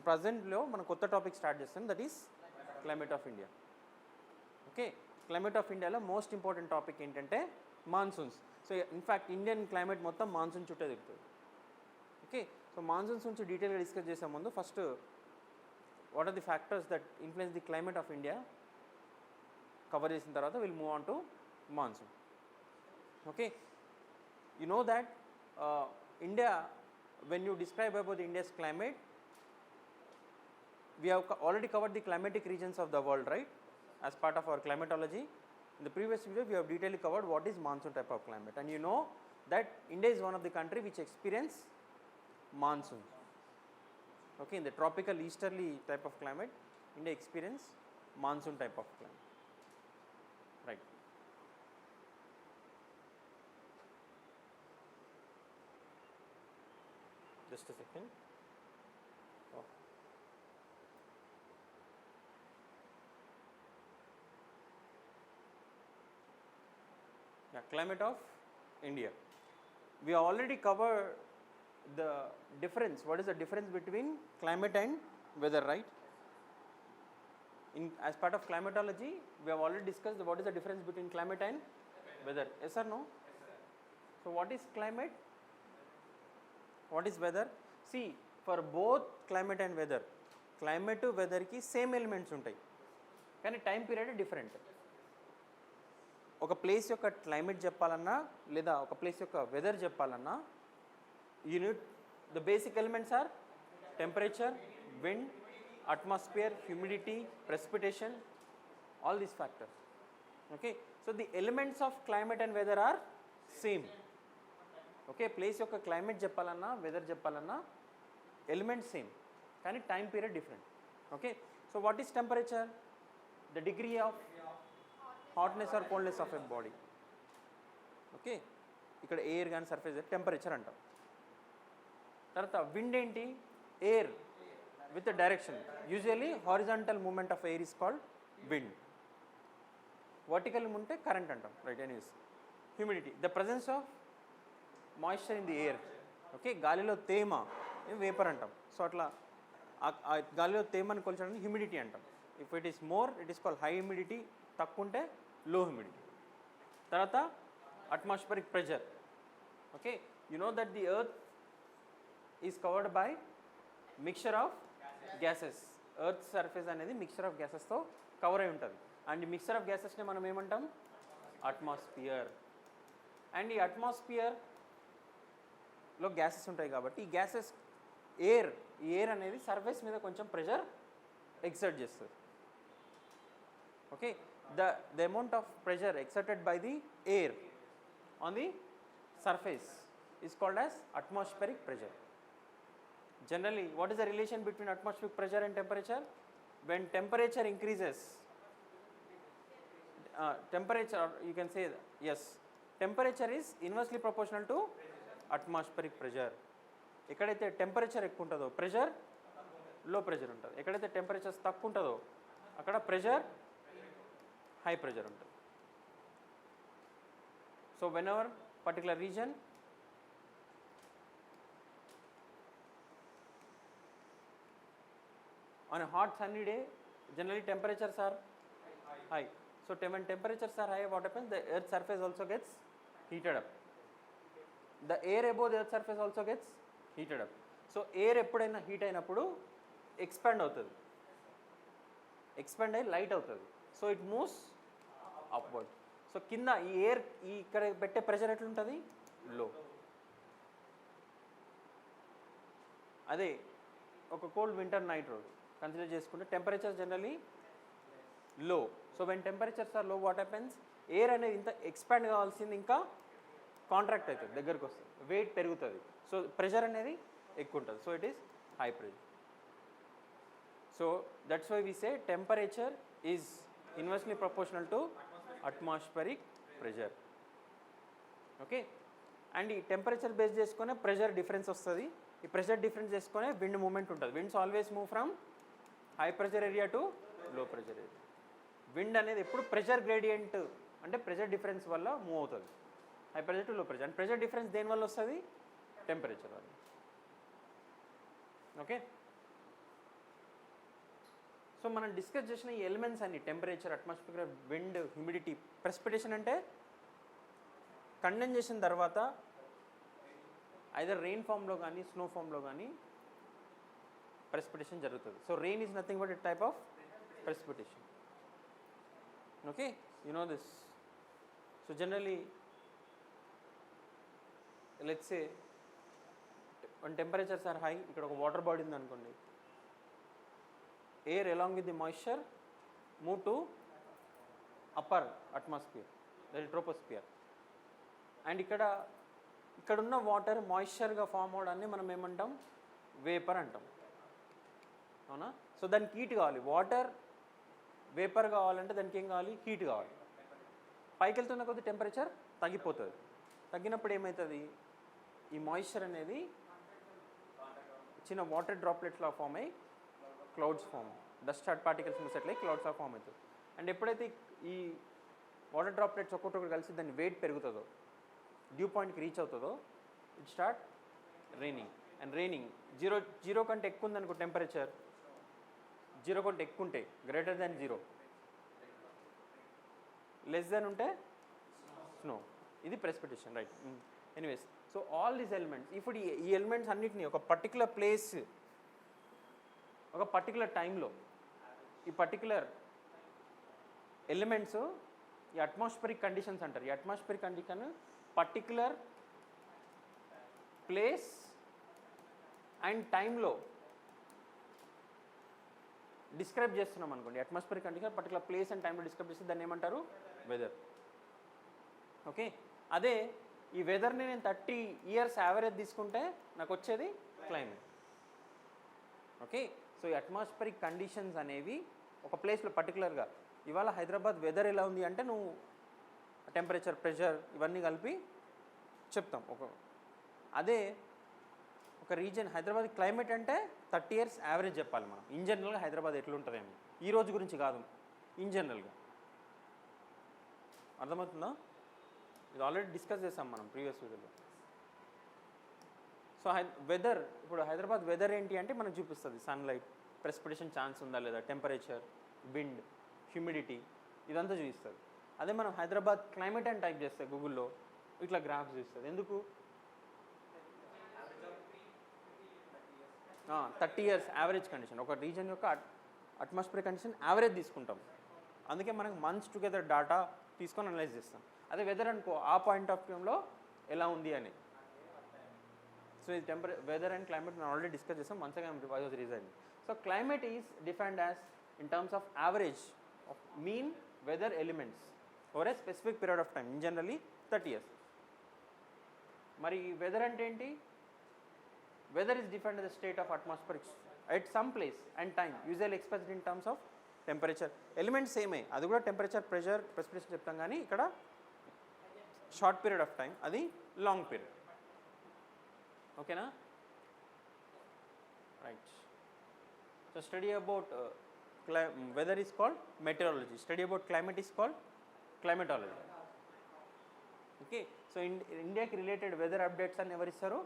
And ప్రజెంట్లో మనం కొత్త topic start చేస్తాం, that is climate of India. Okay, climate of ఇండియాలో మోస్ట్ ఇంపార్టెంట్ టాపిక్ ఏంటంటే monsoons. So in fact Indian climate మొత్తం monsoon చుట్టే తిరుగుతుంది. ఓకే, సో మాన్సూన్స్ నుంచి డీటెయిల్గా డిస్కస్ చేసే ముందు first what are the factors that influence the climate of India cover చేసిన తర్వాత will move on to monsoon. Okay, you know that India, when you describe about India's climate, we have already covered the climatic regions of the world, right, as part of our climatology. In the previous video we have detailedly covered what is monsoon type of climate, and you know that India is one of the country which experience monsoon. Okay, in the tropical easterly type of climate, India experience monsoon type of climate, right. Just a second. Oh. Yeah, climate of India. We already covered the difference. What is the difference between climate and weather, right? As part of climatology, we have already discussed what is the difference between climate and weather. Yes or no? Yes, sir. So what is climate? What is weather? See, for both climate and weather, climate to weather ki same elements ఉంటాయి, కానీ time period different. ఒక place యొక్క climate చెప్పాలన్నా లేదా ఒక place యొక్క weather చెప్పాలన్నా unit the basic elements are temperature, wind, atmosphere, humidity, precipitation, all these factors. Okay, so the elements of climate and weather are same. Okay, place యొక్క climate చెప్పాలన్నా weather చెప్పాలన్నా element same, కానీ time period different. Okay, so what is temperature? The degree of hotness or coldness of a body. Okay, ఇక్కడ air కానీ surface temperature అంటాం. తర్వాత wind ఏంటి? Air with direction. Usually horizontal moment of air is called wind. Vertical ఉంటే current అంటాం, right. Anyways, humidity, the presence of moisture in the air. Okay, గాలిలో తేమ vapour అంటాం. సో అట్లా ఆ గాలిలో తేమని కొలిచడానికి హ్యూమిడిటీ అంటాం. If it is more it is called high humidity, తక్కువ ఉంటే లో హ్యూమిడిటీ. తర్వాత atmospheric pressure. Okay, you know that the earth is covered by mixture of gases. Earth surface అనేది మిక్చర్ ఆఫ్ గ్యాసెస్తో కవర్ అయి ఉంటుంది. అండ్ ఈ mixture of గ్యాసెస్ని మనం ఏమంటాం? అట్మాస్ఫియర్. అండ్ ఈ అట్మాస్ఫియర్లో గ్యాసెస్ ఉంటాయి కాబట్టి ఈ గ్యాసెస్ ఈ ఎయిర్ అనేది సర్ఫేస్ మీద కొంచెం ప్రెషర్ ఎక్సర్ట్ చేస్తుంది. Okay, the amount of pressure exerted by the air on the surface is called as atmospheric pressure. Generally, what is the relation between atmospheric pressure and temperature? When temperature increases, temperature, you can say yes, temperature is inversely proportional to atmospheric pressure. ఎక్కడైతే temperature ఎక్కువ ఉంటుందో pressure low pressure ఉంటుంది. ఎక్కడైతే temperature తక్కువ ఉంటుందో అక్కడ pressure high pressure ఉంటుంది. So when ever particular region on a hot sunny day, generally temperatures are high. So when temperatures are high, what happens? The earth surface also gets heated up. The air above the earth surface also gets heated up. So air ఎప్పుడైనా heat అయినప్పుడు expand అవుతుంది, expand అయ్యి light అవుతుంది. So it moves upward. So కింద ఈ air ఇక్కడ పెట్టే pressure ఎట్లుంటుంది? లో. అదే ఒక కోల్డ్ వింటర్ నైట్ రోజు కన్సిడర్ చేసుకుంటే టెంపరేచర్ జనరలీ లో. సో వెన్ టెంపరేచర్స్ ఆర్ లో, వాట్ హ్యాపెన్స్? ఎయిర్ అనేది ఇంత ఎక్స్పాండ్ కావాల్సింది ఇంకా కాంట్రాక్ట్ అవుతుంది, దగ్గరకు వస్తుంది, వెయిట్ పెరుగుతుంది. సో ప్రెషర్ అనేది ఎక్కువ ఉంటుంది. So it is high pressure. So that's why we say temperature is inversely proportional to atmospheric pressure. Okay, and ఈ టెంపరేచర్ బేస్ చేసుకునే ప్రెషర్ డిఫరెన్స్ వస్తుంది. ఈ ప్రెషర్ డిఫరెన్స్ చేసుకునే విండ్ మూమెంట్ ఉంటుంది. Winds always move from high pressure area to low pressure area. Wind అనేది ఎప్పుడు pressure gradient అంటే pressure difference వల్ల మూవ్ అవుతుంది, high pressure to low pressure. And pressure difference దేని వల్ల వస్తుంది? టెంపరేచర్ వల్ల. ఓకే, సో మనం డిస్కస్ చేసిన ఈ ఎలిమెంట్స్ అన్ని temperature, atmosphere, wind, humidity, precipitation అంటే కండెన్సేషన్ తర్వాత ఐదర్ రెయిన్ ఫామ్లో కానీ స్నో ఫామ్లో కానీ ప్రెసిపిటేషన్ జరుగుతుంది. So rain is nothing but a type of precipitation. Okay, you know this. So generally let's say when temperatures are high, ఇక్కడ ఒక water body ఉంది అనుకోండి, air along with the moisture move to upper atmosphere, that is troposphere. And ఇక్కడున్న water మాయిశ్చర్గా form అవడాన్ని మనం ఏమంటాం, vapour అంటాం, అవునా? So దానికి హీట్ కావాలి. వాటర్ వేపర్ కావాలంటే దానికి ఏం కావాలి, హీట్ కావాలి. పైకి వెళ్తున్న కొద్ది టెంపరేచర్ తగ్గిపోతుంది. తగ్గినప్పుడు ఏమవుతుంది, ఈ మాయిశ్చర్ అనేది చిన్న వాటర్ డ్రాప్లెట్స్లా ఫామ్ అయ్యి క్లౌడ్స్ ఫామ్, డస్ట్ పార్టికల్స్ మిసెట్లయి క్లౌడ్స్ ఫామ్ అవుతుంది. అండ్ ఎప్పుడైతే ఈ వాటర్ డ్రాప్లెట్స్ ఒక్కొక్కటి కలిసి దాని వెయిట్ పెరుగుతుందో, డ్యూ పాయింట్కి రీచ్ అవుతుందో, it start raining. And raining zero కంటే ఎక్కువ ఉందనుకో టెంపరేచర్, జీరో కంటే ఎక్కువ ఉంటే greater than zero, less than ఉంటే స్నో. ఇది precipitation, right? Anyways, so all these elements, ఇప్పుడు ఈ ఎలిమెంట్స్ అన్నిటినీ ఒక పర్టికులర్ ప్లేస్, ఒక పర్టికులర్ టైంలో, ఈ పర్టికులర్ ఎలిమెంట్స్ ఈ అట్మాస్ఫిరిక్ కండిషన్స్ అంటారు. ఈ atmospheric condition particular place and టైంలో డిస్క్రైబ్ చేస్తున్నాం అనుకోండి. Atmospheric condition particular place and టైంలో డిస్క్రైబ్ చేస్తే దాన్ని ఏమంటారు, వెదర్. ఓకే, అదే ఈ వెదర్ని నేను 30 years యావరేజ్ తీసుకుంటే నాకు వచ్చేది క్లైమేట్. ఓకే, సో ఈ అట్మాస్ఫిరిక్ కండిషన్స్ అనేవి ఒక ప్లేస్లో పర్టికులర్గా, ఇవాళ హైదరాబాద్ వెదర్ ఎలా ఉంది అంటే నువ్వు టెంపరేచర్, ప్రెషర్ ఇవన్నీ కలిపి చెప్తాం. అదే ఒక రీజన్ హైదరాబాద్ క్లైమేట్ అంటే 30 years యావరేజ్ చెప్పాలి మనం. ఇన్ జనరల్గా హైదరాబాద్ ఎట్లుంటుందేమో, ఈ రోజు గురించి కాదు, ఇన్ జనరల్గా. అర్థమవుతుందా? ఇది ఆల్రెడీ డిస్కస్ చేసాం మనం ప్రీవియస్ వీడియోలో. సో వెదర్, ఇప్పుడు హైదరాబాద్ వెదర్ ఏంటి అంటే మనకు చూపిస్తుంది సన్లైట్, ప్రెసిపిటేషన్ ఛాన్స్ ఉందా లేదా, టెంపరేచర్, విండ్, హ్యూమిడిటీ, ఇదంతా చూపిస్తుంది. అదే మనం హైదరాబాద్ క్లైమేట్ అని టైప్ చేస్తే గూగుల్లో ఇట్లా గ్రాఫ్స్ చూస్తుంది. ఎందుకు? 30 years యావరేజ్ కండిషన్, ఒక రీజన్ యొక్క అట్మాస్ఫియర్ కండిషన్ యావరేజ్ తీసుకుంటాం. అందుకే మనకు మంత్స్ టుగెదర్ డాటా తీసుకొని అనలైజ్ చేస్తాం. అదే వెదర్ అనుకో, ఆ పాయింట్ ఆఫ్ వ్యూలో ఎలా ఉంది అని. సో ఇది వెదర్ అండ్ క్లైమేట్ మనం ఆల్రెడీ డిస్కస్ చేస్తాం. Once again I was reasoning. So climate is defined as in terms of average of mean weather elements over a specific period of time, in generally 30 years. మరి weather అంటే ఏంటి? Weather is defined as a state of atmospheric at some place and time, usually expressed in terms of temperature. Elements సేమే, అది కూడా temperature, pressure, precipitation చెప్తాం. కానీ ఇక్కడ short period of time, అది లాంగ్ పీరియడ్. ఓకేనా? Right. So study about weather is called meteorology, study about climate is called climatology. Okay, so ఇండియాకి related weather updates అని ఎవరు ఇస్తారు?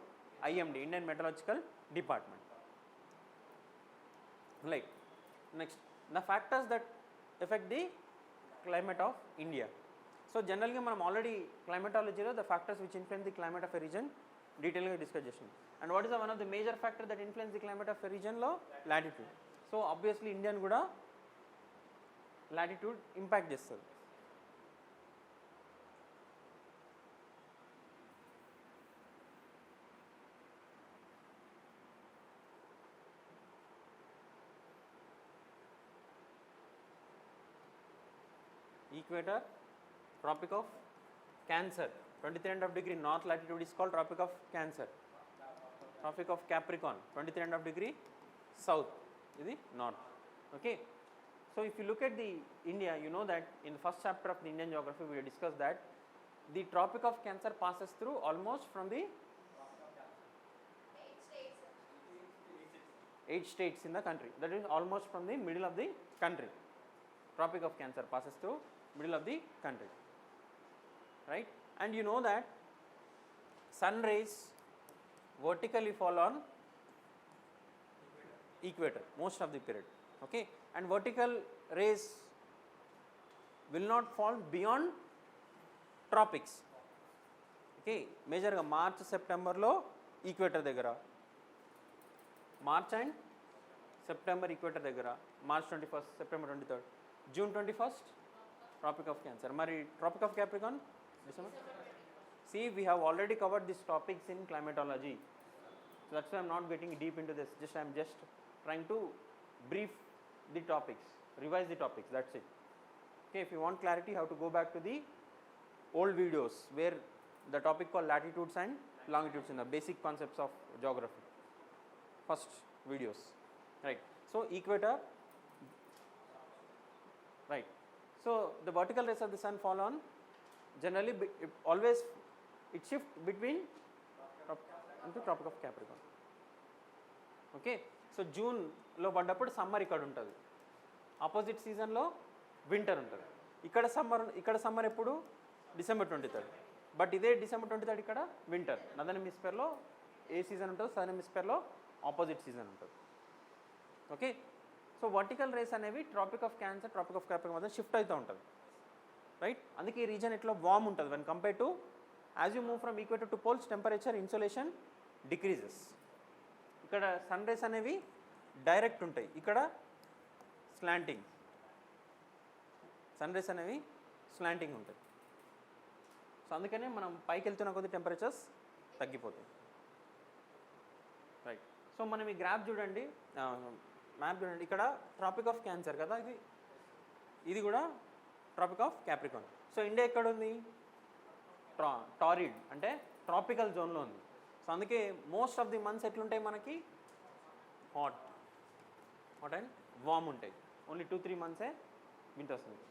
IMD, Indian meteorological department. Like next, the factors that affect the climate of India. So generally మనం already క్లైమేటాలజీలో the factors which influence the climate of a region డీటెయిల్గా discuss చేసాం. And what is the one of the major factor that influence the climate of a రీజన్లో? Latitude. So obviously Indian కూడా latitude impact చేస్తుంది. Equator, Tropic of Cancer, 23.5 north latitude is called Tropic of Cancer. Tropic of Capricorn, 23.5 south, is the north. Okay, so if you look at the India, you know that in the first chapter of the Indian geography we discussed that the Tropic of Cancer passes through almost from the 8 states in the country, that is almost from the middle of the country. Tropic of Cancer passes through middle of the country, right? And you know that sun rays vertically fall on equator most of the period, okay, and vertical rays will not fall beyond tropics, okay. మేజర్గా March సెప్టెంబర్లో equator దగ్గర, March and September equator దగ్గర, March 21st, September 23rd, June 21st Tropic of Cancer. మరి Tropic of Capricorn December. See, we have already covered these topics in climatology, so that's why I'm not getting deep into this. I'm just trying to brief the topics, revise the topics, that's it. Okay, if you want clarity, you have to go back to the old videos where the topic called latitudes and longitudes in the basic concepts of geography, first videos, right. So equator, right. So the vertical rays of the sun fall on generally always it shift between into tropic of Capricorn, okay. So జూన్లో పడ్డప్పుడు summer ఇక్కడ ఉంటుంది, opposite సీజన్లో winter ఉంటుంది. ఇక్కడ summer ఎప్పుడు December 23rd, but ఇదే December 23rd ఇక్కడ వింటర్. నదర్న్ హెమిస్ఫియర్లో ఏ సీజన్ ఉంటుందో సదర్న్ హెమిస్ఫియర్లో ఆపోజిట్ సీజన్ ఉంటుంది, ఓకే. సో వర్టికల్ రేస్ అనేవి Tropic of Cancer, Tropic of Capricorn మధ్య షిఫ్ట్ అవుతూ ఉంటుంది, రైట్. అందుకే ఈ రీజన్ ఇట్లా వార్మ్ ఉంటుంది. When compare to as you move from equator to poles, temperature insolation decreases. ఇక్కడ సన్ రేస్ అనేవి డైరెక్ట్ ఉంటాయి, ఇక్కడ స్లాంటింగ్. సన్ రేస్ అనేవి స్లాంటింగ్ ఉంటాయి. సో అందుకనే మనం పైకి వెళ్తున్న కొద్ది టెంపరేచర్స్ తగ్గిపోతాయి, రైట్. సో మనం ఈ గ్రాఫ్ చూడండి, మ్యాప్ చూడండి. ఇక్కడ ట్రాపిక్ ఆఫ్ క్యాన్సర్ కదా, ఇది కూడా Tropic of Capricorn. So India ఎక్కడ ఉంది? టారిడ్ అంటే ట్రాపికల్ జోన్లో ఉంది. సో అందుకే మోస్ట్ ఆఫ్ ది మంత్స్ ఎట్లుంటాయి మనకి? హాట్ అండ్ వార్మ్ ఉంటాయి. ఓన్లీ 2-3 మంత్సే వింటర్స్ ఉంది.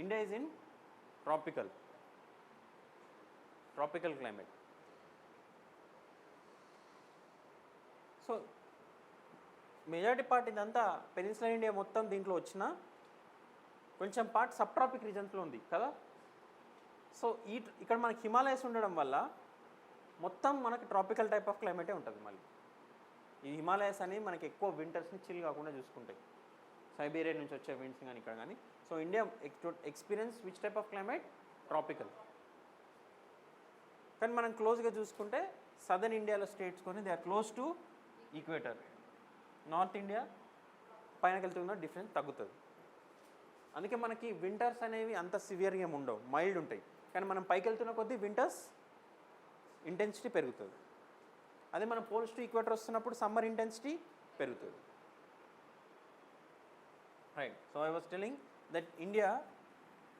India is in tropical climate. So majority part ఇదంతా పెనిన్సులర్ ఇండియా మొత్తం దీంట్లో వచ్చిన కొంచెం పార్ట్ సబ్ ట్రాపిక్ రీజన్స్లో ఉంది కదా. సో ఇక్కడ మనకి హిమాలయస్ ఉండడం వల్ల మొత్తం మనకి ట్రాపికల్ టైప్ ఆఫ్ క్లైమేటే ఉంటుంది. మళ్ళీ ఈ హిమాలయస్ అనేవి మనకి ఎక్కువ వింటర్స్ని చిల్ కాకుండా చూసుకుంటాయి, సైబీరియా నుంచి వచ్చే విండ్స్ కానీ ఇక్కడ కానీ. So India experience which type of climate? Tropical. కానీ మనం క్లోజ్గా చూసుకుంటే సదర్న్ ఇండియాలో స్టేట్స్ కొని they are close to equator. North India పైనకి వెళ్తున్న డిఫరెన్స్ తగ్గుతుంది. అందుకే మనకి వింటర్స్ అనేవి అంత సివియర్గా ఏమి ఉండవు, మైల్డ్ ఉంటాయి. కానీ మనం పైకి వెళ్తున్న కొద్దీ వింటర్స్ ఇంటెన్సిటీ పెరుగుతుంది. అదే మనం పోల్స్ టు ఈక్వేటర్ వస్తున్నప్పుడు సమ్మర్ ఇంటెన్సిటీ పెరుగుతుంది, right. So I was telling that India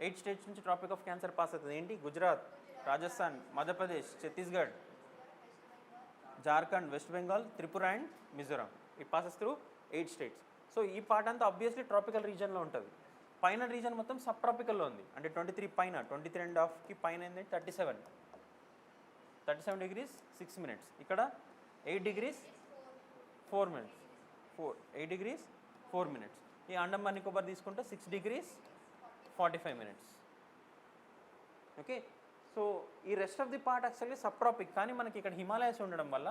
8 states నుంచి ట్రాపిక్ ఆఫ్ క్యాన్సర్ పాస్ అవుతుంది. ఏంటి? Gujarat, Rajasthan, Madhya Pradesh, Chhattisgarh, Jharkhand, west Bengal, Tripura and Mizoram. It passes through 8 states. So ఈ పార్ట్ అంతా ఆబ్వియస్లీ ట్రాపికల్ రీజన్లో ఉంటుంది. పైన రీజన్ మొత్తం సబ్ ట్రాపికల్లో ఉంది. అంటే 23 పైన, 23.5కి పైన ఏంటంటే 37 degrees 6 minutes. ఇక్కడ 8 degrees 4 minutes, 8 degrees 4 minutes. ఈ అండమాన్ నికోబార్ తీసుకుంటే 6 degrees 45 minutes, ఓకే. సో ఈ rest of the part actually subtropic. కానీ మనకి ఇక్కడ హిమాలయస్ ఉండడం వల్ల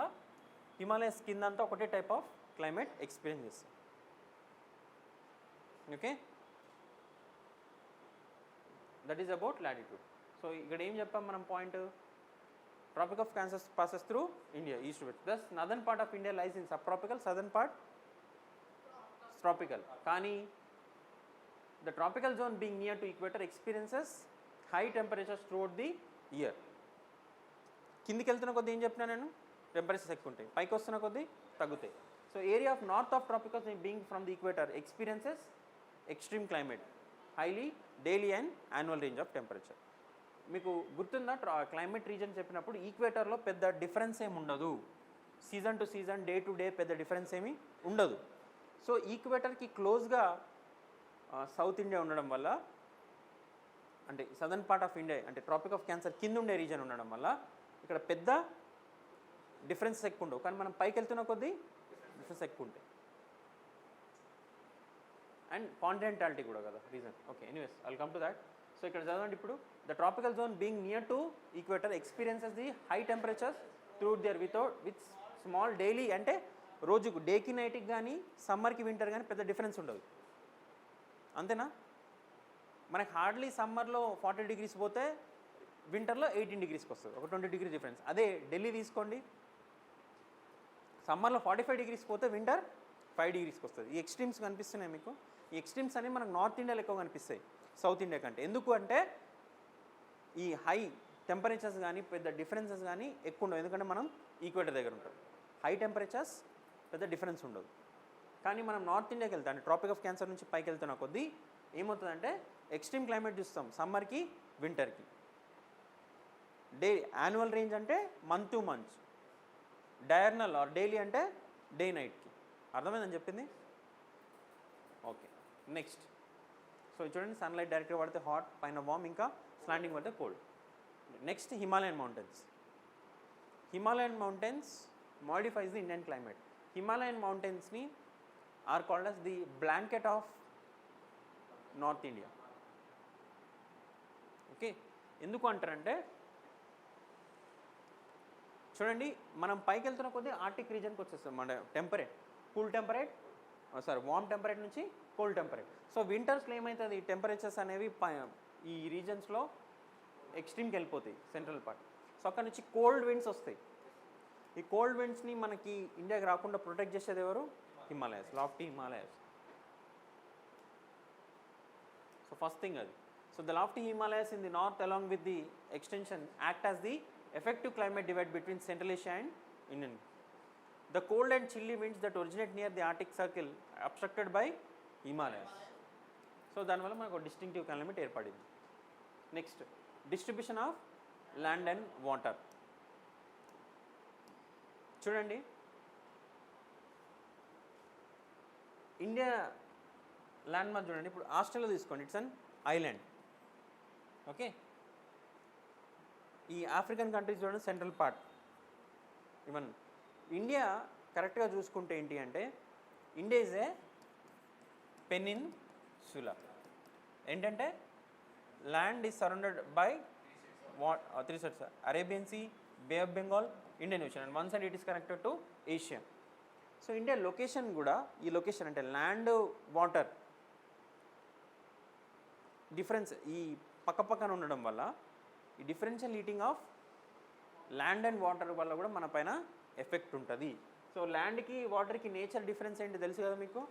హిమాలయస్ కింద అంతా ఒకటే టైప్ ఆఫ్ క్లైమేట్ ఎక్స్పీరియన్స్ చేస్తాం, okay. That is about latitude. So ఇక్కడ ఏం చెప్పాం మనం point? Tropic of Cancer passes through India, east to west. Thus, northern part of India lies in subtropical, southern part tropical. Kani, the tropical zone being near to equator experiences high temperatures throughout the year. కిందికి వెళ్తున్న కొద్ది ఏం చెప్పినా నేను? Temperatures ఎక్కువ ఉంటాయి, పైకి వస్తున్న కొద్ది తగ్గుతాయి. So area of north of tropical being from the equator experiences extreme climate, highly daily and annual range of temperature. మీకు గుర్తుందా? క్లైమేట్ రీజన్ చెప్పినప్పుడు ఈక్వేటర్లో పెద్ద డిఫరెన్స్ ఏమి ఉండదు, season to season, day to day పెద్ద డిఫరెన్స్ ఏమి ఉండదు. సో ఈక్వేటర్కి క్లోజ్గా సౌత్ ఇండియా ఉండడం వల్ల, అంటే సదర్న్ పార్ట్ ఆఫ్ ఇండియా అంటే ట్రాపిక్ ఆఫ్ క్యాన్సర్ కింద ఉండే రీజన్ ఉండడం వల్ల ఇక్కడ పెద్ద డిఫరెన్సెస్ ఎక్కువ ఉండవు. కానీ మనం పైకి వెళ్తున్న కొద్దీ డిఫరెన్స్ ఎక్కువ ఉంటాయి. అండ్ కాంటినెంటాలిటీ కూడా కదా reason, okay. Anyways I'll come to that. So ఇక్కడ చదవండి ఇప్పుడు. The tropical zone being near to equator experiences the high temperatures through there with small daily, అంటే రోజుకు డేకి నైట్కి కానీ సమ్మర్కి వింటర్ కానీ పెద్ద డిఫరెన్స్ ఉండదు, అంతేనా? మనకి హార్డ్లీ సమ్మర్లో 40 degrees పోతే వింటర్లో 18 degreesకి వస్తుంది, ఒక 20 degree డిఫరెన్స్. అదే ఢిల్లీ తీసుకోండి, సమ్మర్లో 45 degrees పోతే వింటర్ 5 degreesకి వస్తుంది. ఈ ఎక్స్ట్రీమ్స్ కనిపిస్తున్నాయి మీకు. ఈ ఎక్స్ట్రీమ్స్ అన్నీ మనకు నార్త్ ఇండియాలో ఎక్కువ కనిపిస్తాయి సౌత్ ఇండియా కంటే. ఎందుకు అంటే ఈ హై టెంపరేచర్స్ కానీ పెద్ద డిఫరెన్సెస్ కానీ ఎక్కువ ఉండవు, ఎందుకంటే మనం ఈక్వేటర్ దగ్గర ఉంటాం. హై టెంపరేచర్స్ పెద్ద డిఫరెన్స్ ఉండదు. కానీ మనం నార్త్ ఇండియాకి వెళ్తాం, అంటే ట్రాపిక్ ఆఫ్ క్యాన్సర్ నుంచి పైకి వెళ్తున్న కొద్దీ ఏమవుతుందంటే ఎక్స్ట్రీమ్ క్లైమేట్ చూస్తాం సమ్మర్కి వింటర్కి. యాన్యువల్ రేంజ్ అంటే month to month, diurnal or daily అంటే డే నైట్కి. అర్థమైందని చెప్పింది? Okay, next. సో చూడండి, సన్లైట్ డైరెక్ట్గా పడితే హాట్, పైన వామ్, ఇంకా స్లాండింగ్ పడితే cold. Next Himalayan mountains. Himalayan mountains modifies the Indian climate. Himalayan మౌంటైన్స్ని are called as the blanket of North India. Okay, ఎందుకు అంటారంటే చూడండి, మనం పైకి వెళ్తున్న కొద్దీ ఆర్టిక్ రీజన్కి వచ్చేస్తాం, మన టెంపరేట్ వామ్ టెంపరేట్ నుంచి కోల్డ్ టెంపరేట్. సో వింటర్స్లో ఏమవుతుంది, టెంపరేచర్స్ అనేవి ఈ రీజన్స్లో ఎక్స్ట్రీమ్కి వెళ్ళిపోతాయి, సెంట్రల్ పార్ట్. సో అక్కడ నుంచి కోల్డ్ విండ్స్ వస్తాయి. ఈ కోల్డ్ విండ్స్ని మనకి ఇండియాకి రాకుండా ప్రొటెక్ట్ చేసేది ఎవరు? Himalayas, lofty Himalayas. So first thing అది. So the lofty Himalayas in the north along with the extension act as the effective climate divide between Central Asia and Indian. The cold and chilly winds that originate near the Arctic Circle are obstructed by Himalayas. So దానివల్ల మనకు distinctive climate ఏర్పడింది. Next, distribution of land and water. చూడండి, India land mass చూడండి. ఇప్పుడు Australia తీసుకోండి, it's an island. Okay, ఈ African countries చూడండి, central part. Even India కరెక్ట్గా చూసుకుంటే ఏంటి అంటే ఇండియా ఈజ్ ఏ పెనిన్సులా. ఏంటంటే land is surrounded by three sides: Arabian Sea, Bay of Bengal, Indian Ocean, and one side it is connected to Asia. So India location కూడా, ఈ location అంటే land water difference ఈ పక్కపక్కన ఉండడం వల్ల ఈ differential heating of land and water వల్ల కూడా మన పైన ఎఫెక్ట్ ఉంటుంది. సో ల్యాండ్కి వాటర్కి నేచర్ డిఫరెన్స్ ఏంటి తెలుసు కదా మీకు.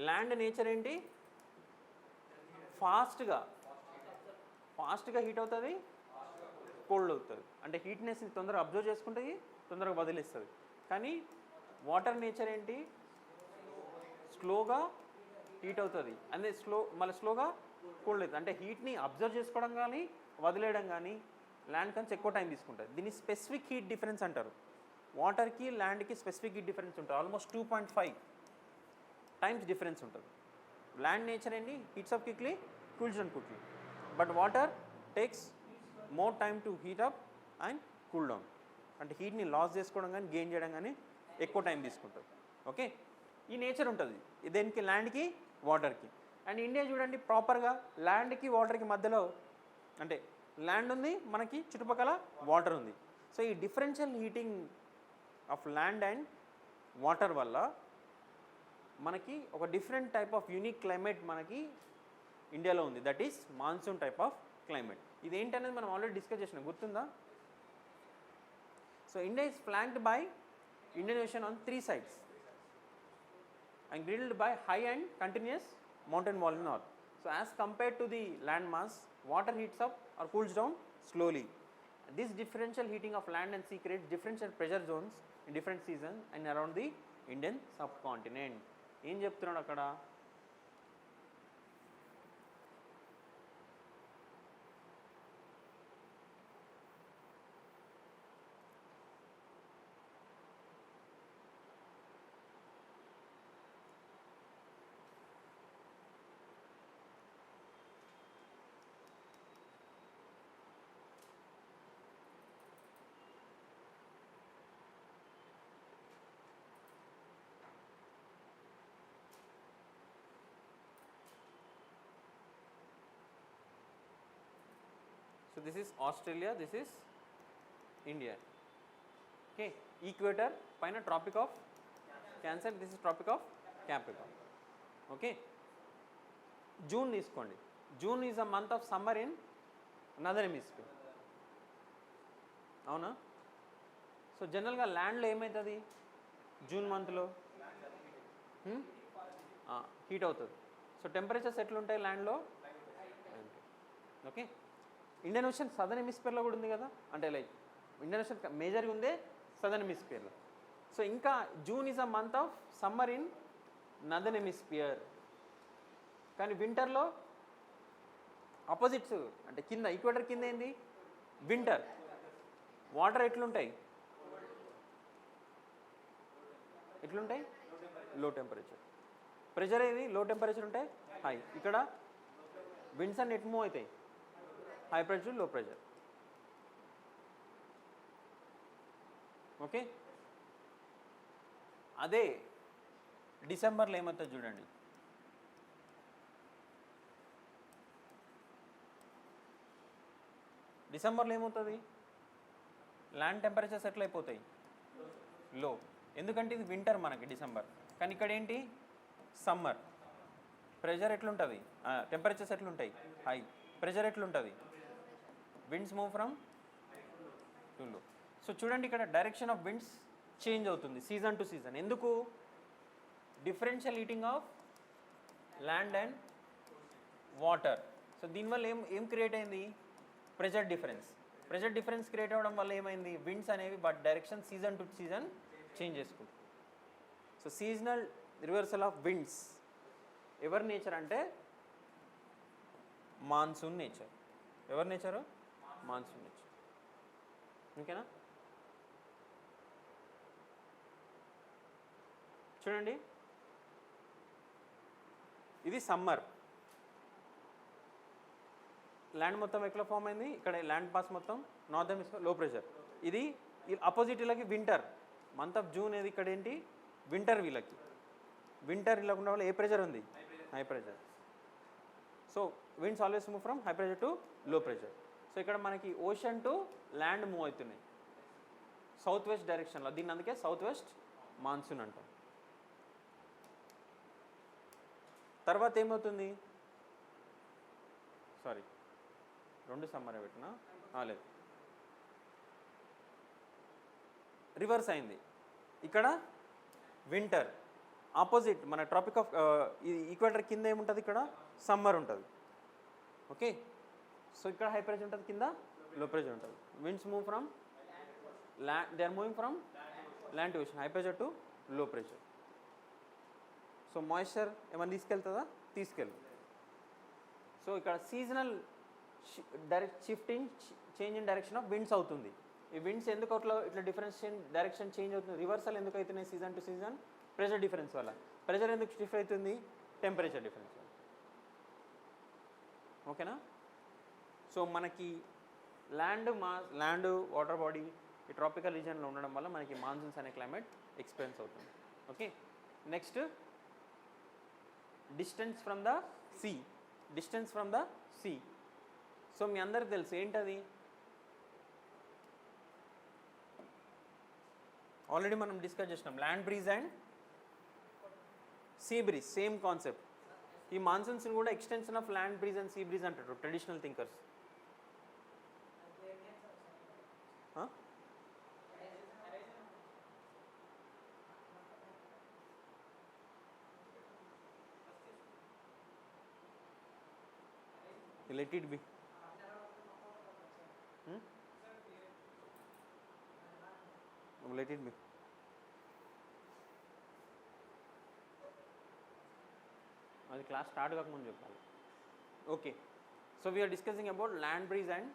ల్యాండ్ నేచర్ ఏంటి? ఫాస్ట్గా హీట్ అవుతుంది, కోల్డ్ అవుతుంది. అంటే హీట్నెస్ని తొందరగా అబ్జర్వ్ చేసుకుంటుంది, తొందరగా వదిలేస్తుంది. కానీ వాటర్ నేచర్ ఏంటి? స్లోగా హీట్ అవుతుంది, అదే మళ్ళీ స్లోగా కోల్డ్ అవుతుంది. అంటే హీట్ని అబ్జర్వ్ చేసుకోవడం కానీ వదిలేయడం కానీ ల్యాండ్ కంటే ఎక్కువ టైం తీసుకుంటుంది. దీన్ని స్పెసిఫిక్ హీట్ డిఫరెన్స్ అంటారు. వాటర్కి ల్యాండ్కి స్పెసిఫిక్ హీట్ డిఫరెన్స్ ఉంటుంది, ఆల్మోస్ట్ 2.5 times డిఫరెన్స్ ఉంటుంది. ల్యాండ్ నేచర్ ఏంటి? Heats up quickly, cools down quickly. But water takes more time to heat up and cool down. అంటే హీట్ని లాస్ చేసుకోవడం కానీ గెయిన్ చేయడం కానీ ఎక్కువ టైం తీసుకుంటుంది. ఓకే, ఈ నేచర్ ఉంటుంది దేనికి? ల్యాండ్కి, వాటర్కి. అండ్ ఇండియా చూడండి, ప్రాపర్గా ల్యాండ్కి వాటర్కి మధ్యలో, అంటే ల్యాండ్ ఉంది, మనకి చుట్టుపక్కల వాటర్ ఉంది. సో ఈ differential heating of land and water వల్ల మనకి ఒక different type of unique climate మనకి ఇండియాలో ఉంది, that is monsoon type of climate. ఇది ఏంటనేది మనం ఆల్రెడీ డిస్కస్ చేసినాం, గుర్తుందా? So India is flanked by Indian ocean on 3 sides and grilled by high and continuous mountain wall in north. So as compared to the land mass, water heats up or cools down slowly. This differential heating of land and sea creates differential pressure zones in different seasons and around the Indian subcontinent. ఏం చెప్తున్నాడు అక్కడ? So this is Australia, this is India. Okay, equator పైన Tropic of Cancer, this is Tropic of Capricorn. Okay. June తీసుకోండి. June is a month of summer in northern hemisphere. అవునా? So జనరల్గా ల్యాండ్లో ఏమవుతుంది June మంత్లో? హీట్ అవుతుంది. So temperatures ఎట్లుంటాయి ల్యాండ్లో? ఓకే. ఇండియన్ ఓషన్ సదర్న్ హెమిస్ఫియర్లో కూడా ఉంది కదా, అంటే లైక్ ఇండియన్ ఓషన్ మేజర్గా ఉందే సదర్న్ హెమిస్ఫియర్లో. సో ఇంకా June is a month of summer in northern hemisphere. కానీ వింటర్లో ఆపోజిట్స్, అంటే కింద ఈక్వేటర్ కింద ఏంది వింటర్. వాటర్ ఎట్లుంటాయి? ఎట్లుంటాయి? లో టెంపరేచర్. ప్రెషర్ ఏది? లో టెంపరేచర్ ఉంటాయి హై. ఇక్కడ విండ్స్ అన్ని ఎటు మూవ్ అవుతాయి? High pressure low pressure. Okay. అదే డిసెంబర్లో ఏమవుతుంది చూడండి. డిసెంబర్లో ఏమవుతుంది? ల్యాండ్ టెంపరేచర్స్ ఎట్లయిపోతాయి? లో. ఎందుకంటే ఇది వింటర్ మనకి డిసెంబర్, కానీ ఇక్కడ ఏంటి సమ్మర్. ప్రెషర్ ఎట్లుంటుంది? టెంపరేచర్స్ ఎట్లుంటాయి? హై. ప్రెషర్ ఎట్లుంటుంది? Winds move from to low. So చూడండి ఇక్కడ డైరెక్షన్ ఆఫ్ విండ్స్ చేంజ్ అవుతుంది సీజన్ టు సీజన్. ఎందుకు? Differential heating of land and water. So దీనివల్ల ఏం క్రియేట్ అయింది? Pressure difference. Pressure difference create అవ్వడం వల్ల ఏమైంది? విండ్స్ అనేవి but direction season to season change చేసుకుంటాయి. So seasonal reversal of winds ఎవరి నేచర్ అంటే మాన్సూన్ నేచర్. ఎవరి నేచరు? Monsoon nature. ఓకేనా? చూడండి, ఇది సమ్మర్. ల్యాండ్ మొత్తం ఎట్లా ఫామ్ అయింది? ఇక్కడ ల్యాండ్ పాస్ మొత్తం నార్దర్న్ హెమిస్ఫియర్ లో ప్రెషర్. ఇది అపోజిట్ వీళ్ళకి వింటర్. మంత్ ఆఫ్ జూన్ ఏది? ఇక్కడ ఏంటి వింటర్. వీళ్ళకి వింటర్ ఇలా ఉన్న వల్ల ఏ ప్రెషర్ ఉంది? High pressure. So winds always move from high pressure to low pressure. So ఇక్కడ మనకి ఓషన్ టు ల్యాండ్ మూవ్ అవుతున్నాయి సౌత్ వెస్ట్ డైరెక్షన్లో. దీన్ని అందుకే సౌత్ వెస్ట్ మాన్సూన్ అంటాం. తర్వాత ఏమవుతుంది? సారీ, రెండు సమ్మర్ పెట్టినా లేదు, రివర్స్ అయింది. ఇక్కడ వింటర్ ఆపోజిట్ మన ట్రాపిక్ ఆఫ్ ఈక్వేటర్ కింద ఏముంటుంది? ఇక్కడ సమ్మర్ ఉంటుంది. ఓకే. సో ఇక్కడ హై ప్రెషర్ ఉంటుంది, కింద లో ప్రెషర్ ఉంటుంది. Winds move from land, they are moving from land to ocean, high pressure to low pressure. So moisture ఏమైనా తీసుకెళ్తుందా? తీసుకెళ్తుంది. సో ఇక్కడ seasonal direct shifting change in direction of winds అవుతుంది. ఈ విండ్స్ ఎందుకు అట్లా ఇట్లా డైరెక్షన్ చేంజ్ అవుతుంది? రివర్సల్ ఎందుకు అవుతున్నాయి season to season? Pressure difference వల్ల. ప్రెషర్ ఎందుకు షిఫ్ట్ అవుతుంది? టెంపరేచర్ డిఫరెన్స్ వల్ల. ఓకేనా? సో మనకి ల్యాండ్ వాటర్ బాడీ ఈ ట్రాపికల్ రీజియన్లో ఉండడం వల్ల మనకి మాన్సూన్స్ అనే క్లైమేట్ ఎక్స్పీరియన్స్ అవుతుంది. Okay. Next distance from the sea. Distance from the sea. So మీ అందరికి తెలుసు ఏంటది? ఆల్రెడీ మనం డిస్కస్ చేసినాం. Land breeze and sea breeze same concept. ఈ మాన్సూన్స్ని కూడా extension of land breeze and sea breeze అంటారు traditional thinkers. let it be. Let it be. అది క్లాస్ స్టార్ట్ కాకముందు చెప్పాలి. Okay. So we are discussing about land breeze and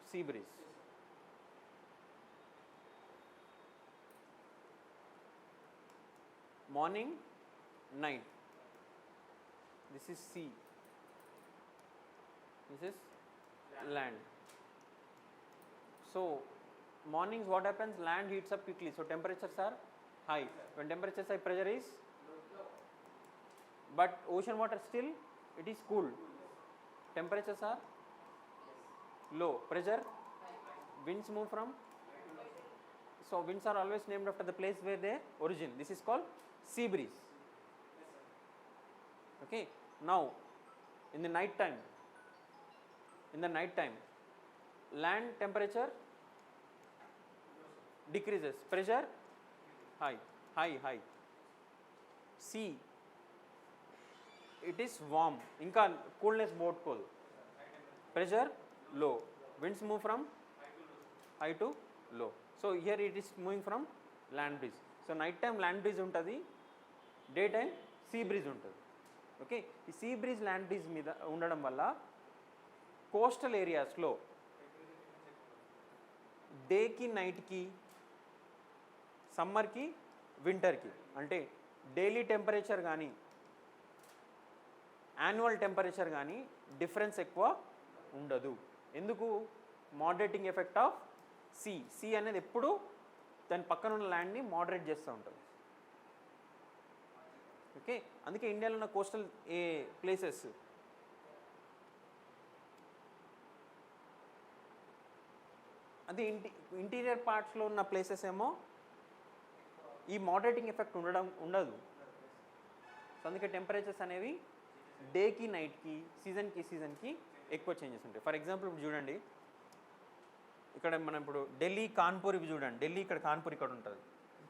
sea breeze. Morning, night. This is sea. This is land. So mornings what happens? Land heats up quickly, so temperatures are high. When temperatures high, pressure is but ocean water still it is cool. Temperatures are low, pressure, winds move from, so winds are always named after the place where they origin. This is called sea breeze. Okay, now in the night time, land temperature decreases, pressure high, sea it is warm, inka coolness boat cold, pressure low, winds move from high to low. So here it is moving from land breeze. So night time land breeze untadi, day time see breeze ఉంటుంది. Okay, ఈ see breeze land breeze మీద ఉండడం వల్ల coastal ఏరియాస్లో డేకి నైట్కి సమ్మర్కి వింటర్కి అంటే డైలీ టెంపరేచర్ కానీ యాన్యువల్ టెంపరేచర్ కానీ డిఫరెన్స్ ఎక్కువ ఉండదు. ఎందుకు? మోడరేటింగ్ ఎఫెక్ట్ ఆఫ్ సీ అనేది ఎప్పుడు దాని పక్కన ఉన్న ల్యాండ్ని మోడరేట్ చేస్తూ ఉంటుంది. ఓకే, అందుకే ఇండియాలో ఉన్న కోస్టల్ ప్లేసెస్ అది ఇంటీరియర్ పార్ట్స్లో ఉన్న ప్లేసెస్ ఏమో ఈ మోడరేటింగ్ ఎఫెక్ట్ ఉండదు. సో అందుకే టెంపరేచర్స్ అనేవి డేకి నైట్కి సీజన్కి ఎక్కువ చేంజెస్ ఉంటాయి. ఫర్ ఎగ్జాంపుల్ ఇప్పుడు చూడండి, ఇక్కడ మనం ఇప్పుడు ఢిల్లీ కాన్పూర్ ఇవి చూడండి. ఢిల్లీ ఇక్కడ కాన్పూర్ ఇక్కడ ఉంటుంది.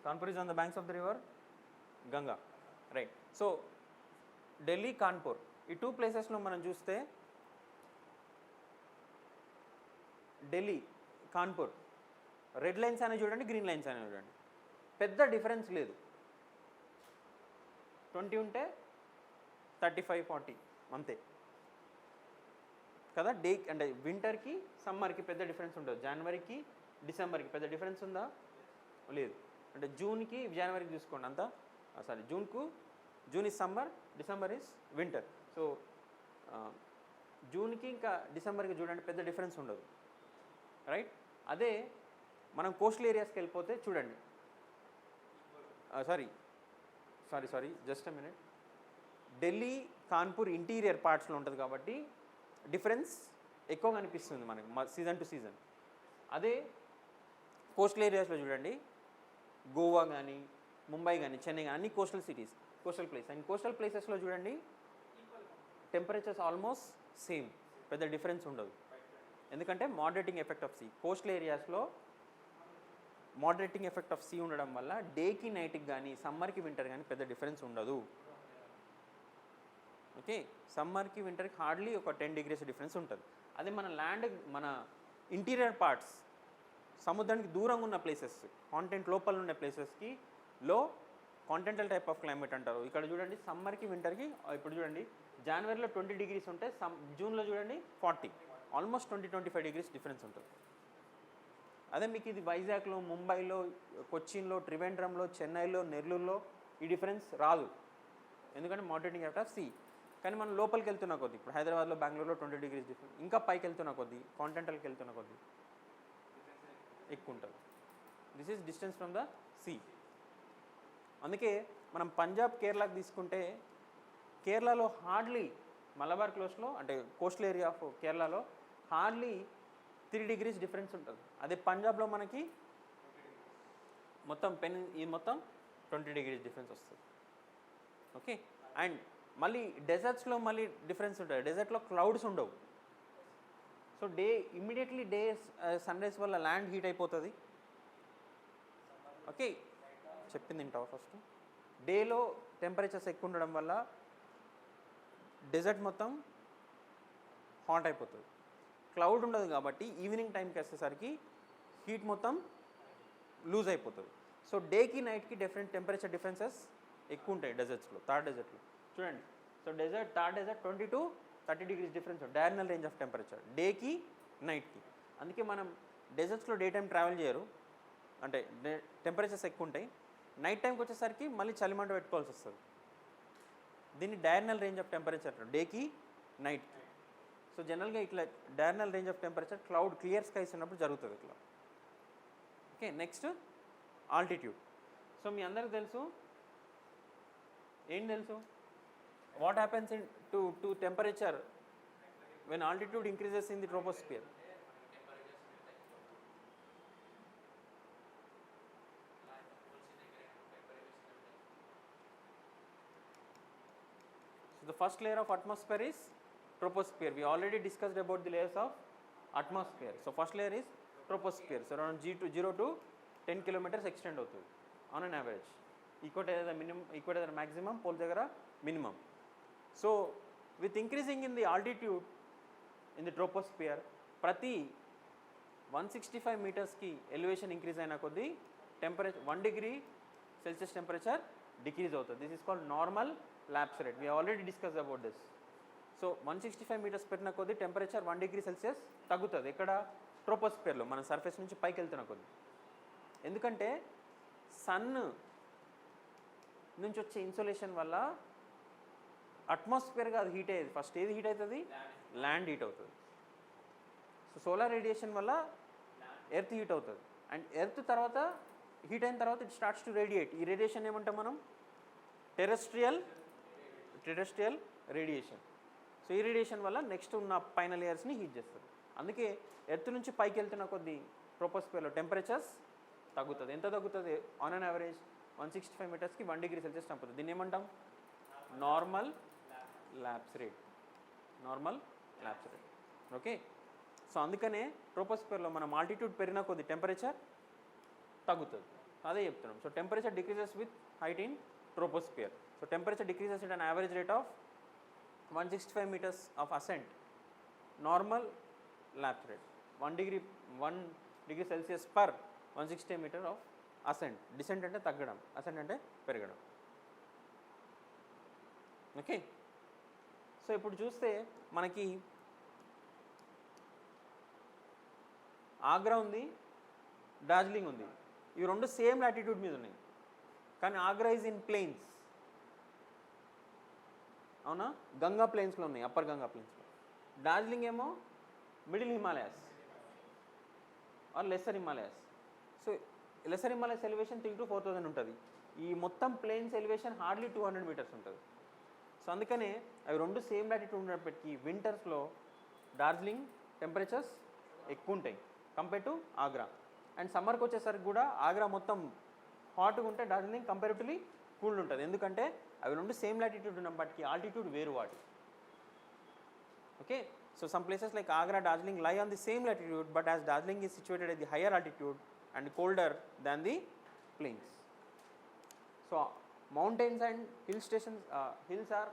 Kanpur is on the banks of the river Ganga, right. So Delhi Kanpur ఈ టూ ప్లేసెస్లో మనం చూస్తే ఢిల్లీ కాన్పూర్ రెడ్ లైన్స్ అనేవి చూడండి, గ్రీన్ లైన్స్ అనేవి చూడండి, పెద్ద డిఫరెన్స్ లేదు. 20 ఉంటే 35-40 అంతే కదా. డే అంటే వింటర్కి సమ్మర్కి పెద్ద డిఫరెన్స్ ఉండదు. జనవరికి డిసెంబర్కి పెద్ద డిఫరెన్స్ ఉందా? లేదు. అంటే జూన్కి జనవరికి చూసుకోండి అంతా, sorry June is summer, December is winter. So జూన్కి ఇంకా డిసెంబర్కి చూడండి పెద్ద డిఫరెన్స్ ఉండదు, రైట్. అదే మనం కోస్టల్ ఏరియాస్కి వెళ్ళిపోతే చూడండి, sorry just a minute. Delhi Kanpur interior పార్ట్స్లో ఉంటుంది కాబట్టి డిఫరెన్స్ ఎక్కువగా అనిపిస్తుంది మనకి సీజన్ టు సీజన్. అదే కోస్టల్ ఏరియాస్లో చూడండి, గోవా కానీ ముంబై కానీ చెన్నై కానీ అన్ని coastal cities, coastal place and coastal ప్లేసెస్లో చూడండి టెంపరేచర్స్ ఆల్మోస్ట్ సేమ్, పెద్ద డిఫరెన్స్ ఉండదు. ఎందుకంటే moderating effect of sea. Coastal ఏరియాస్లో మోడరేటింగ్ ఎఫెక్ట్ ఆఫ్ సీ ఉండడం వల్ల డేకి నైట్కి కానీ సమ్మర్కి వింటర్ కానీ పెద్ద డిఫరెన్స్ ఉండదు. ఓకే, సమ్మర్కి వింటర్కి హార్డ్లీ ఒక 10 degrees డిఫరెన్స్ ఉంటుంది. అదే మన ఇంటీరియర్ పార్ట్స్ సముద్రానికి దూరంగా ఉన్న ప్లేసెస్, కాంటినెంట్ లోపల ఉన్న ప్లేసెస్కి కాంటినెంటల్ టైప్ ఆఫ్ క్లైమేట్ అంటారు. ఇక్కడ చూడండి సమ్మర్కి వింటర్కి ఇప్పుడు చూడండి జనవరిలో 20 degrees ఉంటే జూన్లో చూడండి 40, ఆల్మోస్ట్ 20-25 degrees డిఫరెన్స్ ఉంటుంది. అదే మీకు ఇది వైజాగ్లో, ముంబైలో, కొచ్చిన్లో, త్రివేంద్రంలో, చెన్నైలో, నెల్లూరులో ఈ డిఫరెన్స్ రాదు. ఎందుకంటే మోడరేటింగ్ ఎఫెక్ట్ ఆఫ్ సీ. కానీ మనం లోపలికి వెళ్తున్న కొద్దీ ఇప్పుడు హైదరాబాద్లో, బెంగళూరులో 20 degrees డిఫరెన్స్, ఇంకా పైకి వెళ్తున్న కొద్దీ కాంటినెంటల్కి వెళ్తున్న కొద్దీ ఎక్కువ ఉంటుంది. This is distance from the sea. అందుకే మనం పంజాబ్ కేరళకి తీసుకుంటే కేరళలో హార్డ్లీ మలబార్ క్లోస్లో అంటే కోస్టల్ ఏరియా ఆఫ్ కేరళలో హార్డ్లీ 3 degrees డిఫరెన్స్ ఉంటుంది. అదే పంజాబ్లో మనకి మొత్తం మొత్తం 20 degrees డిఫరెన్స్ వస్తుంది. ఓకే, అండ్ మళ్ళీ డెజర్ట్స్లో మళ్ళీ డిఫరెన్స్ ఉంటుంది. డెజర్ట్లో క్లౌడ్స్ ఉండవు. సో ఇమ్మీడియట్లీ సన్ రైజ్ వల్ల ల్యాండ్ హీట్ అయిపోతుంది. ఓకే, చెప్పింది వింటావా ఫస్ట్. డేలో టెంపరేచర్స్ ఎక్కువ ఉండడం వల్ల డెజర్ట్ మొత్తం హాట్ అయిపోతుంది. క్లౌడ్ ఉండదు కాబట్టి ఈవినింగ్ టైంకి వచ్చేసరికి హీట్ మొత్తం లూజ్ అయిపోతుంది. సో డేకి నైట్కి టెంపరేచర్ డిఫరెన్సెస్ ఎక్కువ ఉంటాయి డెజర్ట్స్లో. థర్డ్ డెజర్ట్లో చూడండి. సో Thar desert 20 to 30 degrees difference diagonal range of temperature డేకి నైట్కి. అందుకే మనం డెజర్ట్స్లో డే టైం ట్రావెల్ చేయరు, అంటే టెంపరేచర్స్ ఎక్కువ ఉంటాయి. నైట్ టైంకి వచ్చేసరికి మళ్ళీ చలిమంట పెట్టుకోవాల్సి వస్తుంది. దీన్ని డయాగ్నల్ రేంజ్ ఆఫ్ టెంపరేచర్ డేకి నైట్కి. సో జనరల్గా ఇట్లా diagonal range of temperature clear skies ఉన్నప్పుడు జరుగుతుంది ఇట్లా. Okay, next altitude. సో మీ అందరికి తెలుసు, ఏం తెలుసు, what happens to temperature when altitude increases in the troposphere. So the first layer of atmosphere is troposphere. We already discussed about the layers of atmosphere. So first layer is troposphere. So around 0 to 10 kilometers extend అవుతుంది on an average. Equator is the minimum, equator is the maximum, pole దగ్గర minimum. So with increasing in the altitude in the troposphere, ప్రతి 165 మీటర్స్కి elevation increase అయిన కొద్దీ temperature 1 degree Celsius temperature decrease అవుతుంది. This is called normal lapse rate. We already discuss about this. So 165 metres పెట్టిన కొద్దీ temperature 1 degree Celsius తగ్గుతుంది. ఎక్కడ? ట్రోపోస్ఫియర్లో, మన surface నుంచి పైకి వెళ్తున్న కొద్దీ. ఎందుకంటే సన్ నుంచి వచ్చే ఇన్సోలేషన్ వల్ల అట్మాస్ఫియర్గా అది హీట్ అయ్యేది. ఫస్ట్ ఏది హీట్ అవుతుంది? ల్యాండ్ హీట్ అవుతుంది. సో సోలార్ రేడియేషన్ వల్ల ఎర్త్ హీట్ అవుతుంది. అండ్ ఎర్త్ తర్వాత హీట్ అయిన తర్వాత ఇట్ స్టార్ట్స్ టు రేడియేట్. ఈ రేడియేషన్ ఏమంటాం మనం? Terrestrial radiation. సో ఈ రేడియేషన్ వల్ల నెక్స్ట్ ఉన్న పైన లేయర్స్ని హీట్ చేస్తుంది. అందుకే ఎర్త్ నుంచి పైకి వెళ్తున్న కొద్దీ ట్రోపోస్ఫియర్లో టెంపరేచర్స్ తగ్గుతుంది. ఎంత తగ్గుతుంది? ఆన్ అన్ యావరేజ్ 165 మీటర్స్కి 1 degree సెల్సియస్ తగ్గుతుంది. దీన్ని ఏమంటాం? Normal lapse rate. Okay. So అందుకనే ట్రోపోస్ఫియర్లో మనం ఆల్టిట్యూడ్ పెరిగిన కొద్ది టెంపరేచర్ తగ్గుతుంది. అదే చెప్తున్నాం. So temperature decreases with height in troposphere. So temperature decreases it an average rate of 165 meters of ascent. Normal lapse rate 1 degree Celsius per 160 meter of ascent. Descent అంటే తగ్గడం, ascent అంటే పెరగడం. Okay. So ఇప్పుడు చూస్తే మనకి ఆగ్రా ఉంది, డార్జిలింగ్ ఉంది. ఇవి రెండు సేమ్ లాటిట్యూడ్ మీద ఉన్నాయి. కానీ ఆగ్రా ఈజ్ ఇన్ ప్లెయిన్స్. అవునా? గంగా ప్లెయిన్స్లో ఉన్నాయి, అప్పర్ గంగా ప్లెయిన్స్లో. డార్జిలింగ్ ఏమో middle Himalayas or lesser Himalayas. So lesser Himalayas elevation 3 to 4,000 ఉంటుంది. ఈ మొత్తం ప్లెయిన్స్ ఎలివేషన్ హార్డ్లీ 200 meters ఉంటుంది. సో అందుకనే అవి రెండు సేమ్ లాటిట్యూడ్ ఉన్నప్పటికీ వింటర్స్లో డార్జిలింగ్ టెంపరేచర్స్ ఎక్కువ ఉంటాయి కంపేర్ టు ఆగ్రా. అండ్ సమ్మర్కి వచ్చేసరికి కూడా ఆగ్రా మొత్తం హాట్గా ఉంటే డార్జిలింగ్ కంపారిటివ్లీ కూల్ ఉంటుంది. ఎందుకంటే అవి రెండు సేమ్ లాటిట్యూడ్ ఉన్నప్పటికీ ఆల్టిట్యూడ్ వేరు వాటి. Okay. So some places like Agra, Darjeeling lie on the same latitude, but as Darjeeling is situated at the higher altitude and colder than the plains. So mountains and hills are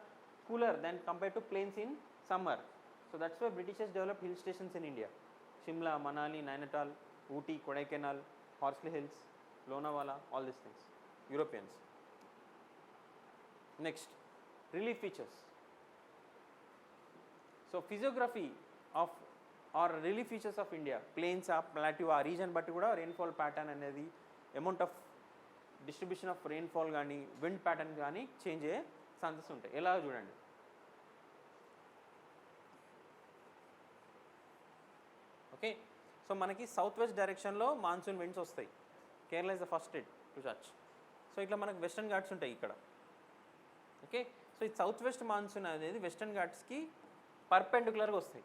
cooler than compared to plains in summer. So that's why Britishers developed hill stations in India. Shimla, Manali, Nainital, Ooty, Kodaikanal, Horsley Hills, Lonavala, all these things. Europeans. Next, relief features. So physiography of or relief features of India, plains, plateau, region బట్టి కూడా rainfall pattern అనేది, amount of distribution of rainfall కానీ wind pattern కానీ change అయ్యే chances ఉంటాయి. ఎలా చూడండి. Okay. So మనకి సౌత్ వెస్ట్ డైరెక్షన్లో మాన్సూన్ విండ్స్ వస్తాయి. Kerala is the first state to touch. So ఇట్లా మనకు వెస్టర్న్ ఘాట్స్ ఉంటాయి ఇక్కడ. ఓకే. సో ఈ సౌత్ వెస్ట్ మాన్సూన్ అనేది వెస్టర్న్ ఘాట్స్కి పర్పెండిక్యులర్గా వస్తాయి.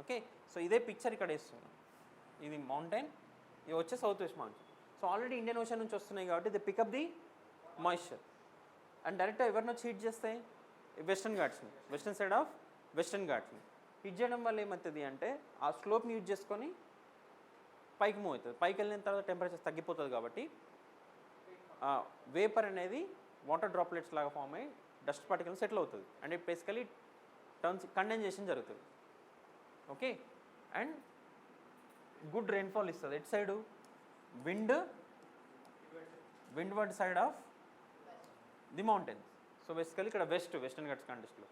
ఓకే. సో ఇదే పిక్చర్ ఇక్కడ వేస్తున్నాం. ఇది మౌంటైన్, ఇది వచ్చే south west monsoon. So already Indian Ocean నుంచి వస్తున్నాయి కాబట్టి the pickup the moisture and డైరెక్ట్గా ఎవరిని వచ్చి హీట్ చేస్తాయి? వెస్టర్న్ ఘాట్స్ని, వెస్టర్న్ సైడ్ ఆఫ్ వెస్టర్న్ ఘాట్స్ని హీట్ చేయడం వల్ల ఏమవుతుంది అంటే ఆ స్లోప్ని యూజ్ చేసుకొని పైకి మూవ్ అవుతుంది. పైకి వెళ్ళిన తర్వాత టెంపరేచర్ తగ్గిపోతుంది కాబట్టి వేపర్ అనేది వాటర్ డ్రాప్లెట్స్ లాగా ఫామ్ అయ్యి డస్ట్ పార్టికల్ సెటిల్ అవుతుంది and it basically turns condensation జరుగుతుంది. ఓకే. అండ్ గుడ్ రెయిన్ఫాల్ ఇస్తుంది. At side windward side of the mountains. So basically ఇక్కడ వెస్టర్న్ ఘాట్స్ కాంటెస్ట్లో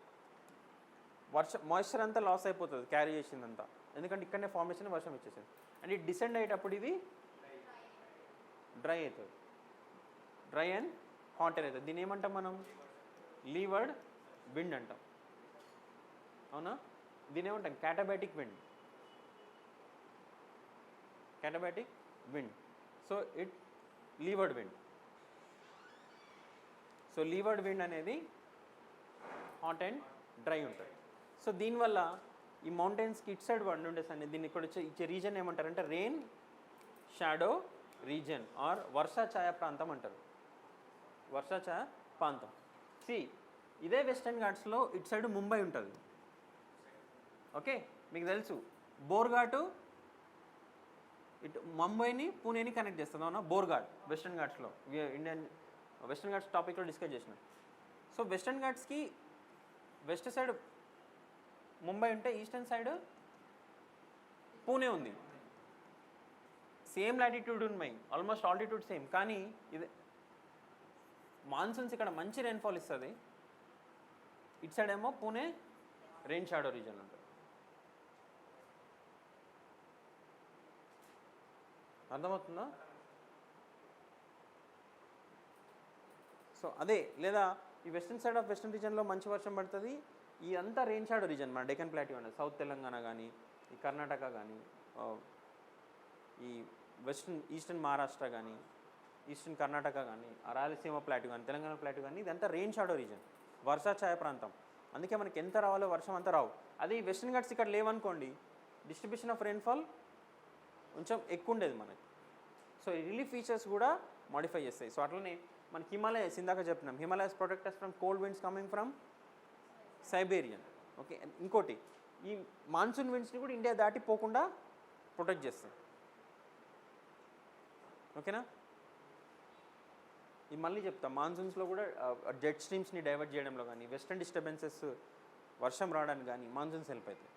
మాయిశ్చర్ అంతా లాస్ అయిపోతుంది, క్యారీ చేసిందంతా. ఎందుకంటే ఇక్కడనే ఫార్మేషన్ వర్షం ఇచ్చేసింది అండ్ ఇది డిసెండ్ అయ్యేటప్పుడు ఇది డ్రై అవుతుంది. డ్రై అండ్ హాట్ ఎయిర్ అవుతుంది. దీన్ని ఏమంటాం మనం? లీవర్డ్ విండ్ అంటాం. అవునా? దీని ఏమంటాం? Katabatic wind. So it leeward wind. So leeward wind అనేది హాట్ అండ్ డ్రై ఉంటుంది. సో దీనివల్ల ఈ మౌంటైన్స్కి ఇట్ సైడ్ వన్ ఉండేసి అనేది దీన్ని ఇక్కడ ఇచ్చే రీజన్ ఏమంటారంటే రెయిన్ షాడో రీజన్ ఆర్ వర్షాఛాయ ప్రాంతం అంటారు. వర్షాఛాయ ప్రాంతం. సి ఇదే వెస్టర్న్ ఘాట్స్లో ఇటు సైడ్ ముంబై ఉంటుంది. ఓకే, మీకు తెలుసు బోర్ఘాటు ఇటు ముంబైని పూణేని కనెక్ట్ చేస్తుంది అవునా, Bhor Ghat western ఘాట్స్లో Indian western Ghats టాపిక్లో డిస్కస్ చేసిన. So western ఘాట్స్కి west side Mumbai ఉంటే ఈస్టర్న్ సైడ్ పూణే ఉంది. సేమ్ లాటిట్యూడ్ ఉన్నాయి, ఆల్మోస్ట్ ఆల్టిట్యూడ్ సేమ్, కానీ ఇది మాన్సూన్స్ ఇక్కడ మంచి రెయిన్ఫాల్ ఇస్తుంది. ఇటు సైడ్ ఏమో పూణే రెయిన్ షాడో రీజన్ ఉంటుంది. అర్థమవుతుందా? సో అదే, లేదా ఈ వెస్టర్న్ సైడ్ ఆఫ్ వెస్టర్న్ రీజన్లో మంచి వర్షం పడుతుంది. ఈ అంతా రెయిన్ షాడో రీజన్ మన డెక్కన్ ప్లాట్యూ అనేది, సౌత్ తెలంగాణ కానీ, ఈ కర్ణాటక కానీ, ఈ ఈస్టర్న్ మహారాష్ట్ర కానీ, ఈస్టర్న్ కర్ణాటక కానీ, ఆ రాయలసీమ ప్లాట్యూ కానీ, తెలంగాణ ప్లాట్యూ కానీ, ఇదంతా రెయిన్ షాడో రీజన్, వర్షాఛాయ ప్రాంతం. అందుకే మనకి ఎంత రావాలో వర్షం అంతా రావు. అదే ఈ వెస్టర్న్ ఘాట్స్ ఇక్కడ లేవనుకోండి, డిస్ట్రిబ్యూషన్ ఆఫ్ రెయిన్ఫాల్ కొంచెం ఎక్కువ ఉండేది మనకి. సో ఈ రిలీఫ్ ఫీచర్స్ కూడా మాడిఫై చేస్తాయి. సో అట్లనే మనకి హిమాలయస్ ఇందాక చెప్పినాం, Himalayas protect us from cold winds coming from Siberian. Okay, ఇంకోటి ఈ మాన్సూన్ విండ్స్ని కూడా ఇండియా దాటి పోకుండా ప్రొటెక్ట్ చేస్తాయి. ఓకేనా? ఇది మళ్ళీ చెప్తా, మాన్సూన్స్లో కూడా జెట్ స్ట్రీమ్స్ని డైవర్ట్ చేయడంలో కానీ, వెస్టర్న్ డిస్టర్బెన్సెస్ వర్షం రావడానికి కానీ మాన్సూన్స్ హెల్ప్ అవుతాయి.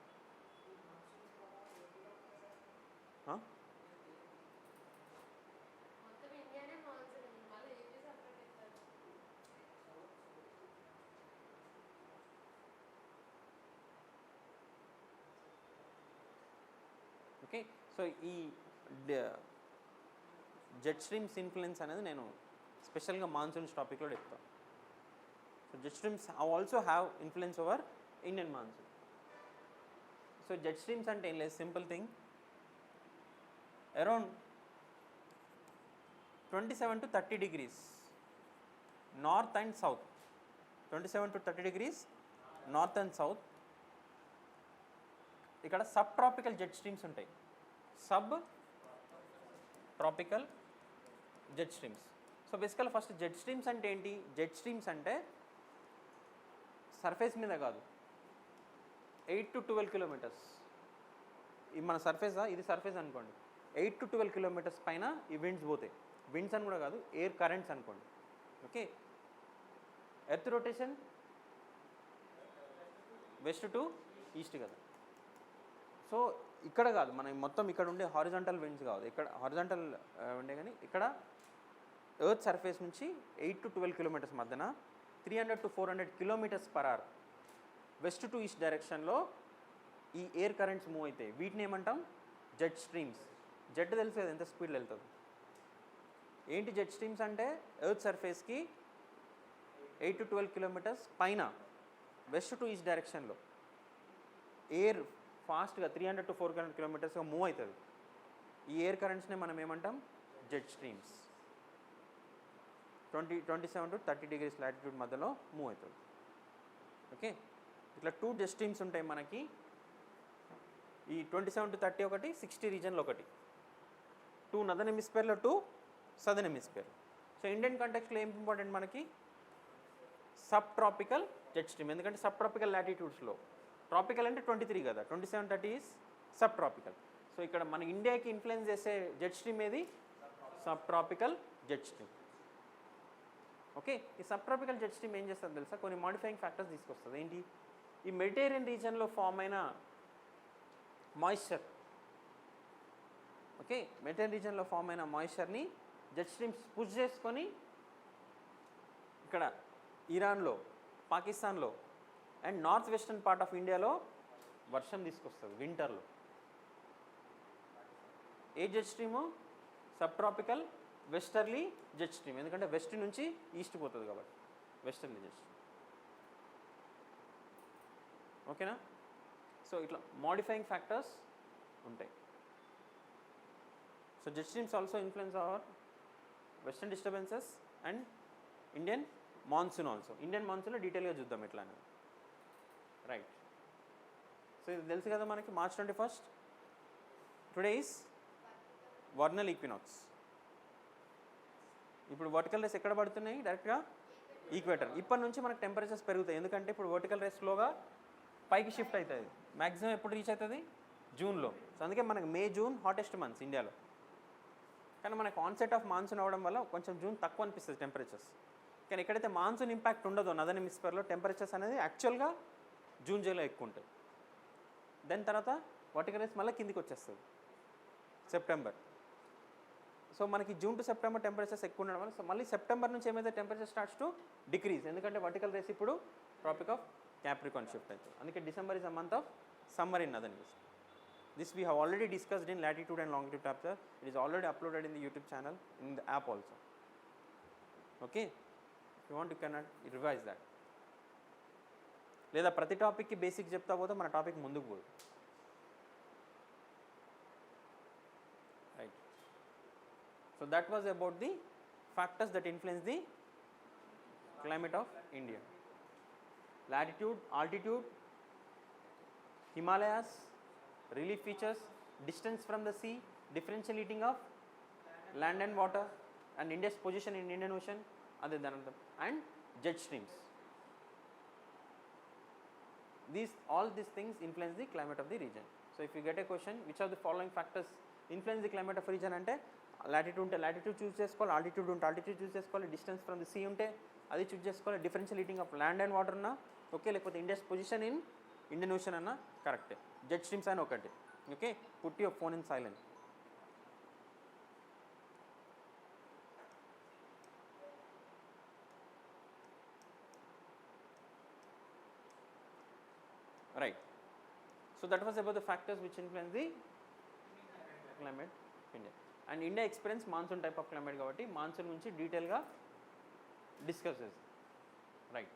ఓకే, సో ఈ జెట్ స్ట్రీమ్స్ ఇన్ఫ్లుయెన్స్ అనేది నేను స్పెషల్గా మాన్సూన్స్ టాపిక్లో చెప్తాను. So jet streams also have influence over Indian monsoon. So jet streams అంటే ఏం లేదు, simple thing, around 27 to 30 degrees north and south, 27 to 30 degrees north and south, ఇక్కడ సబ్ ట్రాపికల్ జెట్ స్ట్రీమ్స్ ఉంటాయి. Sub tropical jet streams. So బేసికల్ first jet streams అంటే ఏంటి? Jet streams అంటే surface మీద కాదు, 8 to 12 kilometers, ఇది మన సర్ఫేసా, ఇది సర్ఫేస్ అనుకోండి, 8 to 12 kilometers పైన ఈ విండ్స్ పోతాయి. విండ్స్ అని కూడా కాదు, ఎయిర్ కరెంట్స్ అనుకోండి. Okay, earth rotation west to east కదా. సో ఇక్కడ కాదు, మనం మొత్తం ఇక్కడ ఉండే హారిజాంటల్ విండ్స్ కాదు, ఇక్కడ హారిజాంటల్ ఉండే, కానీ ఇక్కడ ఎర్త్ సర్ఫేస్ నుంచి 8 to 12 kilometers మధ్యన 300 to 400 kilometers per hour west to east డైరెక్షన్లో ఈ ఎయిర్ కరెంట్స్ మూవ్ అవుతాయి. వీటిని ఏమంటాం? Jet streams. జెట్ తెలుసు కదా ఎంత స్పీడ్లో వెళ్తుంది. ఏంటి జెట్ స్ట్రీమ్స్ అంటే? ఎర్త్ సర్ఫేస్కి 8 to 12 kilometers పైన వెస్ట్ టు ఈస్ట్ డైరెక్షన్లో ఎయిర్ ఫాస్ట్గా 300 to 400 kilometers మూవ్ అవుతుంది. ఈ ఎయిర్ కరెంట్స్ని మనం ఏమంటాం? Jet streams. 27 to 30 degrees latitude మధ్యలో మూవ్ అవుతుంది. ఓకే, ఇట్లా 2 జెట్ స్ట్రీమ్స్ ఉంటాయి మనకి. ఈ 27 to 30 ఒకటి, 60 రీజన్లో ఒకటి, 2 నదర్న్ హెమిస్ఫియర్లో, 2 సదర్న్ హెమిస్ఫియర్. సో ఇండియన్ కాంటెక్స్ట్లో ఏం ఇంపార్టెంట్ మనకి? Sub tropical jet stream. ఎందుకంటే సబ్ ట్రాపికల్ లాటిట్యూడ్స్లో, ట్రాపికల్ అంటే 23 కదా, 27, 30 ఈజ్ సబ్ ట్రాపికల్. సో ఇక్కడ మన ఇండియాకి ఇన్ఫ్లుయెన్స్ చేసే జెట్ స్ట్రీమ్ ఏది? Subtropical jet stream. Okay, ఈ సబ్ ట్రాపికల్ జెట్ స్ట్రీమ్ ఏం చేస్తుంది తెలుసా? కొన్ని మాడిఫైయింగ్ ఫ్యాక్టర్స్ తీసుకొస్తుంది. ఏంటి? ఈ మెడిటేరియన్ రీజన్లో ఫామ్ అయిన మాయిశ్చర్, ఓకే, మెడిటేరియన్ రీజన్లో ఫామ్ అయిన మాయిశ్చర్ని జెట్ స్ట్రీమ్స్ పుష్ చేసుకొని ఇక్కడ ఇరాన్లో, పాకిస్తాన్లో and north western part of ఇండియాలో వర్షం తీసుకొస్తుంది వింటర్లో. ఏ jet stream? Subtropical westerly jet stream. ఎందుకంటే వెస్ట్ నుంచి ఈస్ట్ పోతుంది కాబట్టి వెస్టర్లీ జెట్ స్ట్రీమ్. ఓకేనా? సో ఇట్లా మాడిఫైయింగ్ ఫ్యాక్టర్స్ ఉంటాయి. So jet streams also influence our western disturbances and Indian monsoon also. Indian మాన్సూన్లో డీటెయిల్గా చూద్దాం ఎట్లా అనేది. రైట్, సో ఇది తెలుసు కదా మనకి. March 21st today is vernal equinox. ఇప్పుడు వర్టికల్ రేస్ ఎక్కడ పడుతున్నాయి? డైరెక్ట్గా ఈక్వేటర్. ఇప్పటి నుంచి మనకు టెంపరేచర్స్ పెరుగుతాయి, ఎందుకంటే ఇప్పుడు వర్టికల్ రేస్ స్లోగా పైకి షిఫ్ట్ అవుతుంది. మ్యాక్సిమం ఎప్పుడు రీచ్ అవుతుంది? జూన్లో. సో అందుకే మనకు మే జూన్ హాటెస్ట్ మంత్స్ ఇండియాలో. కానీ మనకు ఆన్సెట్ ఆఫ్ మాన్సూన్ అవ్వడం వల్ల కొంచెం జూన్ తక్కువ అనిపిస్తుంది టెంపరేచర్స్. కానీ ఎక్కడైతే మాన్సూన్ ఇంపాక్ట్ ఉండదో నదర్న్ హెమిస్ఫియర్లో టెంపరేచర్స్ అనేది యాక్చువల్గా జూన్ జూలైలో ఎక్కువ ఉంటాయి. దాని తర్వాత వర్టికల్ రేస్ మళ్ళీ కిందికి వచ్చేస్తుంది సెప్టెంబర్. సో మనకి జూన్ టు సెప్టెంబర్ టెంపరేచర్స్ ఎక్కువ ఉండడం వల్ల, సో మళ్ళీ సెప్టెంబర్ నుంచి ఏమైతే టెంపరేచర్ స్టార్ట్స్ టు డిక్రీజ్, ఎందుకంటే వర్టికల్ రేస్ ఇప్పుడు ట్రాపిక్ ఆఫ్ క్యాప్రికాన్ షిఫ్ట్ అవుతుంది. అందుకే December is a month of summer in northern hemisphere. This we have already discussed in latitude and longitude chapter. It is already uploaded in the YouTube channel, in the app also. Okay, if you want you can revise that. లేదా ప్రతి టాపిక్కి basic చెప్తా పోతే మన topic ముందుకు పోదు. Right. So that was about the factors that influence the climate of India. Latitude, altitude, Himalayas, relief features, distance from the sea, differential heating of land and water, and India's position in Indian Ocean, and jet streams. All these things influence the climate of the region. So if you get a question, which of the following factors influence the climate of region ante, latitude unte latitude choose cheskovali, altitude unte altitude choose cheskovali, distance from the sea unte adi choose cheskovali, differential heating of land and water na okay, lekapothe India's position in Indian Ocean anna correct. Jet streams and okate. Okay, put your phone in silent. Right. So that was about the factors which influence the climate of India. And India experience monsoon type of climate kabatti monsoon nunchi detail ga discuss chesam. Right.